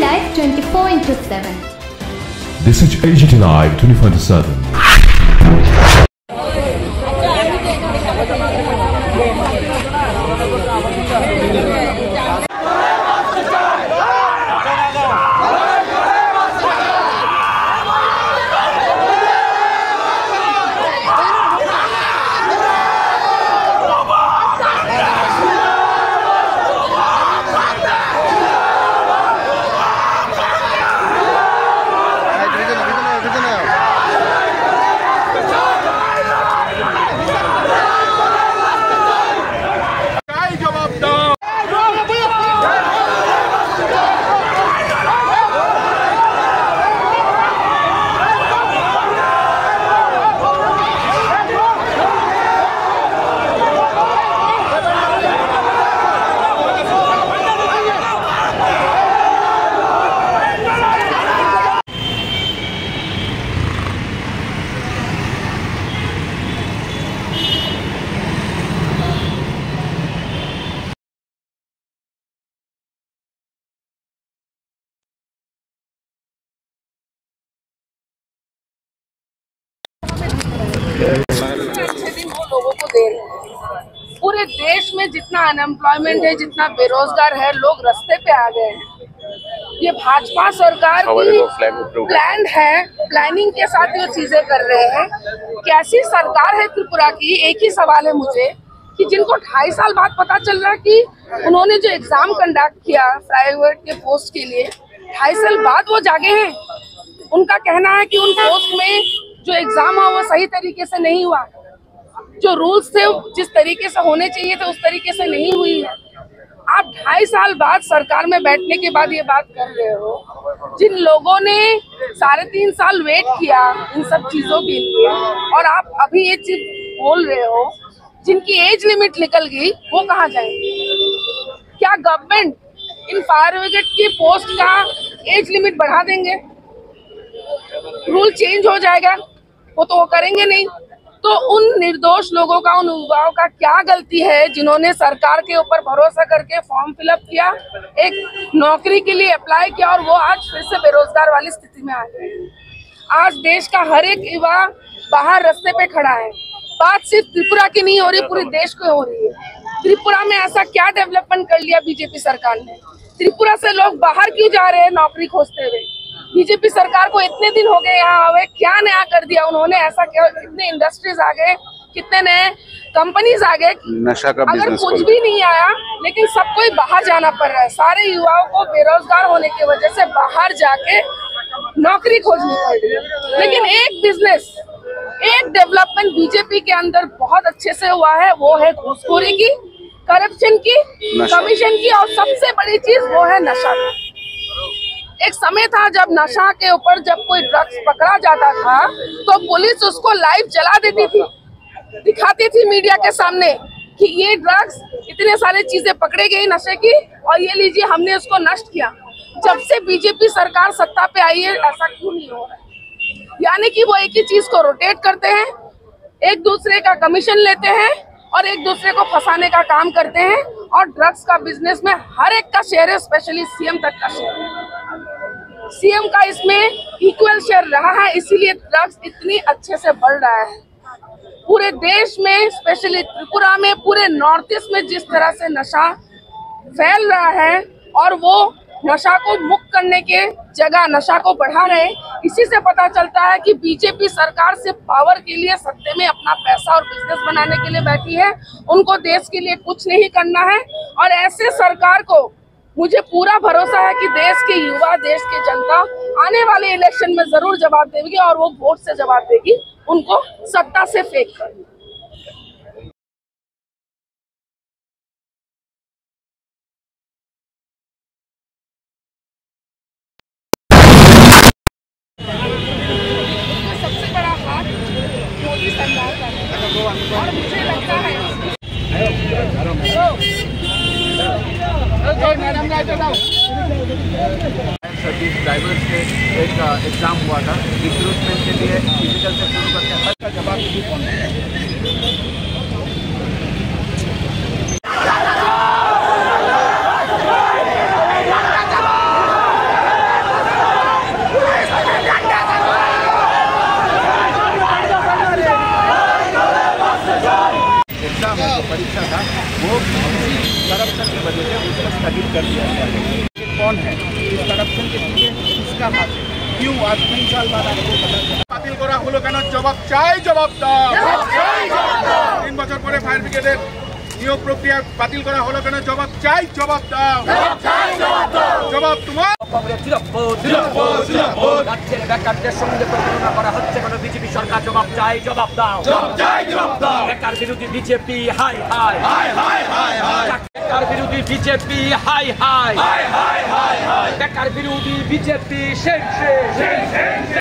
Live 24/7. This is AGT Live 24/7. अच्छे दिन वो लोगों को दे रहे हैं। पूरे देश में जितना अनएम्प्लॉयमेंट है, जितना बेरोजगार है, लोग रास्ते पे आ गए हैं। ये भाजपा सरकार की प्लान है, प्लानिंग के साथ ये चीजें कर रहे हैं। कैसी सरकार है त्रिपुरा की? एक ही सवाल है मुझे कि जिनको 2.5 साल बाद पता चल रहा है कि उन्होंने जो एग्जाम कंडक्ट किया प्राइवेट के पोस्ट के लिए, 2.5 साल बाद वो जागे हैं। उनका कहना है कि उन पोस्ट में जो एग्जाम हुआ वो सही तरीके से नहीं हुआ, जो रूल्स थे जिस तरीके से होने चाहिए थे उस तरीके से नहीं हुई है। आप 2.5 साल बाद सरकार में बैठने के बाद ये बात कर रहे हो। जिन लोगों ने 3.5 साल वेट किया इन सब चीजों के लिए, और आप अभी ये चीज बोल रहे हो, जिनकी एज लिमिट निकल गई वो कहाँ जाएंगे? क्या गवर्नमेंट इन फायर ब्रिगेड की पोस्ट का एज लिमिट बढ़ा देंगे? रूल चेंज हो जाएगा? वो तो वो करेंगे नहीं। तो उन निर्दोष लोगों का, उन युवाओं का क्या गलती है जिन्होंने सरकार के ऊपर भरोसा करके फॉर्म फिलअप किया, एक नौकरी के लिए अप्लाई किया, और वो आज फिर से बेरोजगार वाली स्थिति में आ गए। आज देश का हर एक युवा बाहर रास्ते पे खड़ा है। बात सिर्फ त्रिपुरा की नहीं हो रही, पूरे देश को हो रही है। त्रिपुरा में ऐसा क्या डेवलपमेंट कर लिया बीजेपी सरकार ने? त्रिपुरा से लोग बाहर क्यों जा रहे हैं नौकरी खोजते हुए? बीजेपी सरकार को इतने दिन हो गए यहाँ आवे, क्या नया कर दिया उन्होंने? ऐसा क्या? कितने इंडस्ट्रीज आ गए, कितने नए कंपनीज आ गए। नशा का अगर कुछ भी नहीं आया, लेकिन सबको ही बाहर जाना पड़ रहा है। सारे युवाओं को बेरोजगार होने की वजह से बाहर जाके नौकरी खोजनी पड़ रही है। लेकिन एक बिजनेस, एक डेवलपमेंट बीजेपी के अंदर बहुत अच्छे से हुआ है, वो है घूसखोरी की, करप्शन की, कमीशन की, और सबसे बड़ी चीज वो है नशा। एक समय था जब नशा के ऊपर जब कोई ड्रग्स पकड़ा जाता था तो पुलिस उसको लाइव जला देती थी, दिखाती थी मीडिया के सामने कि ये ड्रग्स, इतने सारे चीजें पकड़े गई नशे की, और ये लीजिए हमने उसको नष्ट किया। जब से बीजेपी सरकार सत्ता पे आई है ऐसा क्यों नहीं हो रहा है? यानी कि वो एक ही चीज को रोटेट करते हैं, एक दूसरे का कमीशन लेते हैं और एक दूसरे को फंसाने का काम करते हैं। और ड्रग्स का बिजनेस में हर एक का शेयर है, स्पेशली सीएम तक का शेयर है। सीएम का इसमें इक्वल शेयर रहा है, इसीलिए ड्रग्स इतनी अच्छे से बढ़ रहा है। पूरे देश में, स्पेशली त्रिपुरा में, पूरे नॉर्थ ईस्ट में जिस तरह से नशा फैल रहा है, और वो नशा को मुक्त करने के जगह नशा को बढ़ा रहे हैं। इसी से पता चलता है कि बीजेपी सरकार सिर्फ पावर के लिए, सत्ते में अपना पैसा और बिजनेस बनाने के लिए बैठी है। उनको देश के लिए कुछ नहीं करना है। और ऐसे सरकार को मुझे पूरा भरोसा है कि देश के युवा, देश की जनता आने वाले इलेक्शन में जरूर जवाब देगी, और वो वोट से जवाब देगी उनको सत्ता से फेंक कर। सबसे बड़ा हाथ मोदी सरकार का है, और मुझे लगता है सर्विस ड्राइवर्स के एक एग्जाम हुआ था, रिक्रूटमेंट के लिए फिजिकल से शुरू करके हर का जवाब भी कौन है? करप्शन की वजह से उसको स्थगित कर दिया गया है। ये कौन है, इस करप्शन के पीछे किसका हाथ है, क्यों आज 3 साल बाद आपको पता चला? বাতিল করা হলো কেন? জবাব চাই, জবাব দাও। 3 বছর পরে ফায়ার ব্রিগেডের নিয়োগ প্রক্রিয়া বাতিল করা হলো কেন? জবাব চাই, জবাব দাও। জবাব তোমার। রাজ্যের বেকারদের সঙ্গে প্রতারণা করা হচ্ছে কেন? বিজেপি সরকার জবাব চাই, জবাব দাও। বেকার বিরোধী বিজেপি হাই হাই, বেকার বিরোধী বিজেপি হাই হাই, বেকার বিরোধী বিজেপি শেষ।